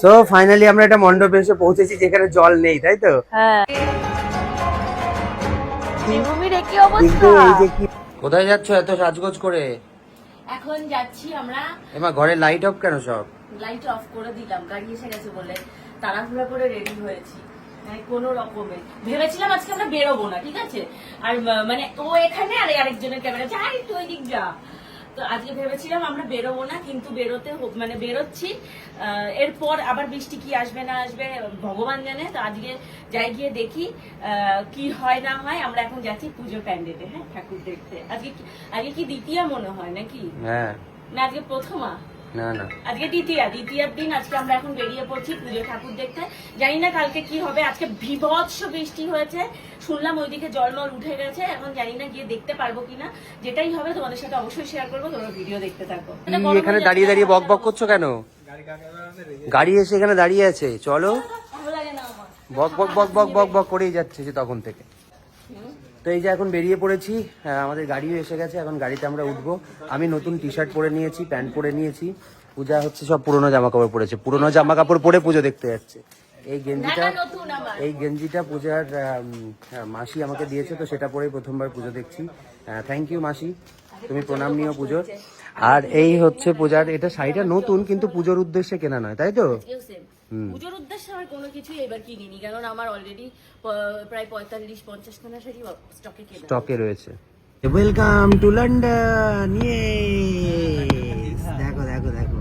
So finally আমরা একটা মণ্ডপে এসে পৌঁছেছি যেখানে জল নেই, তাই তো? হ্যাঁ। কিন্তু এই যে কি, কোথায় যাচ্ছ এত সাজগোজ করে? এখন যাচ্ছি আমরা। এমা ঘরে লাইট অফ কেন? সব লাইট অফ করে দিলাম, গাড়ি এসে গেছে বলে তাড়াহুড়া করে রেডি হয়েছি। কোন রকমে ভেবেছিলাম আজকে আমরা বেরোবো না, ঠিক আছে? আর মানে ও এখানে আর আরেকজনের ক্যামেরা যাই তুই ওই দিক যা। তো আজকে ভেবেছিলাম আমরা বেরোবো না, কিন্তু মানে বেরোচ্ছি। এরপর আবার বৃষ্টি কি আসবে না আসবে ভগবান জানে। তো আজকে যাই গিয়ে দেখি কি হয় না হয়। আমরা এখন যাচ্ছি পুজো প্যান্ডেলে, হ্যাঁ, ঠাকুর দেখতে। আজকে কি দ্বিতীয়া মনে হয় নাকি? হ্যাঁ না, আজকে প্রথমা। না না, আজকে দ্বিতীয়ার দিন। আজকে আমরা এখন বেরিয়ে পড়ছি পুজো ঠাকুর দেখতে। জানি না কালকে কি হবে। আজকে বিভৎস বৃষ্টি হয়েছে, শুনলাম ওইদিকে জলমল উঠে গেছে। এখন জানি না গিয়ে দেখতে পারবো কিনা। যেটাই হবে তোমাদের সাথে অবশ্যই শেয়ার করবো, তোমরা ভিডিও দেখতে থাকো। এখানে দাঁড়িয়ে দাঁড়িয়ে বক বক করছো কেন? গাড়ি এসে এখানে দাঁড়িয়ে আছে, চলো। ভালো লাগে না আমার। বক বক বক বক বক বক করেই যাচ্ছে যে তখন থেকে। তো এই যে এখন বেরিয়ে পড়েছি, আমাদের গাড়িও এসে গেছে। এখন গাড়িতে আমরা উঠবো। আমি নতুন টি শার্ট পরে নিয়েছি, প্যান্ট পরে নিয়েছি। পূজা হচ্ছে সব পুরোনো জামা কাপড় পরেছে, পুরোনো জামা কাপড় পরে পুজো দেখতে যাচ্ছে। এই গেঞ্জিটা পূজার মাসি আমাকে দিয়েছে, তো সেটা পরেই প্রথমবার পুজো দেখছি। থ্যাংক ইউ মাসি, তুমি প্রণাম নিও পুজোর। আর এই হচ্ছে পূজার, এটা শাড়িটা নতুন কিন্তু পুজোর উদ্দেশ্যে কেনা নয়, তাই তো? পুজোর উদ্দেশ্যে আমার কোনো কিছুই এবার কিনিনি, কারণ আমার অলরেডি প্রায় 45-50 খানা শাড়ি স্টকে রয়েছে। Welcome to London. দেখো দেখো দেখো,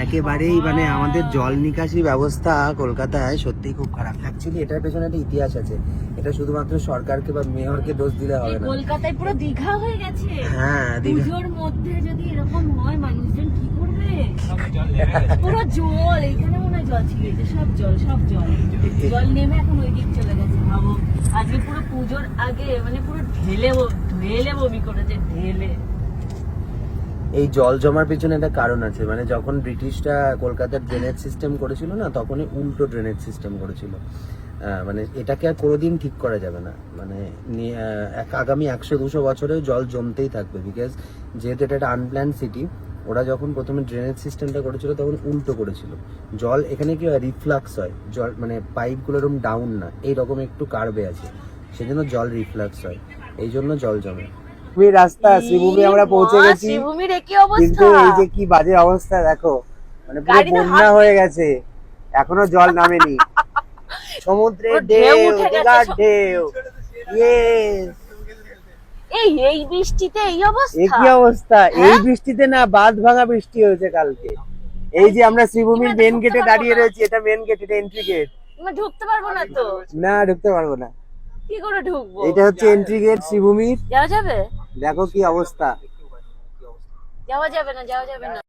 একেবারেই মানে আমাদের জল নিকাশি ব্যবস্থা কলকাতায় সত্যি খুব খারাপ। অ্যাকচুয়ালি এটার পেছনে একটা ইতিহাস আছে। এটা শুধুমাত্র সরকারকে বা মেয়রকে দোষ দিলে হবে না। কলকাতায় পুরো দীঘা হয়ে গেছে। হ্যাঁ, পুজোর মধ্যে যদি এরকম হয় মানুষজন কি করবে? পুরো জল, এখানে মনে হয় জল ছিল, সব জল নেমে এখন ওই দিক চলে গেছে। ভাবো আজকে পুরো পুজোর আগে মানে পুরো ঢেলে বমি করেছে, ঢেলে। এই জল জমার পিছনে একটা কারণ আছে। মানে যখন ব্রিটিশরা কলকাতার ড্রেনেজ সিস্টেম করেছিল না, তখনই উল্টো ড্রেনেজ সিস্টেম করেছিল। মানে এটাকে আর কোনোদিন ঠিক করা যাবে না। মানে আগামী 100-200 বছরেও জল জমতেই থাকবে। বিকজ যেহেতু এটা একটা আনপ্ল্যান্ড সিটি, ওরা যখন প্রথমে ড্রেনেজ সিস্টেমটা করেছিল তখন উল্টো করেছিল। জল এখানে কি হয়, রিফ্লাক্স হয়। জল মানে পাইপগুলো এরকম ডাউন না, এইরকম একটু কার্ভে আছে, সেজন্য জল রিফ্লাক্স হয়, এই জন্য জল জমে। রাস্তা শ্রীভূমি আমরা পৌঁছে গেছি, কিন্তু এই যে কি বাজে অবস্থা দেখো, মানে পুরো বন্যা হয়ে গেছে, এখনো জল নামেনি। সমুদ্রের ঢেউ, দিঘার ঢেউ। এই বৃষ্টিতে এই অবস্থা? কি অবস্থা? এই বৃষ্টিতে না, বাঁধ ভাঙা বৃষ্টি হয়েছে কালকে। এই যে আমরা শ্রীভূমির মেন গেটে দাঁড়িয়ে রয়েছি, এটা মেন গেট, এটা এন্ট্রি গেট। আমরা ঢুকতে পারবো না তো? না, ঢুকতে পারবো না। কি করে ঢুকবো? এটা হচ্ছে এন্ট্রি গেট শ্রীভূমির। যাওয়া যাবে? দেখো কি অবস্থা। যাওয়া যাবে না।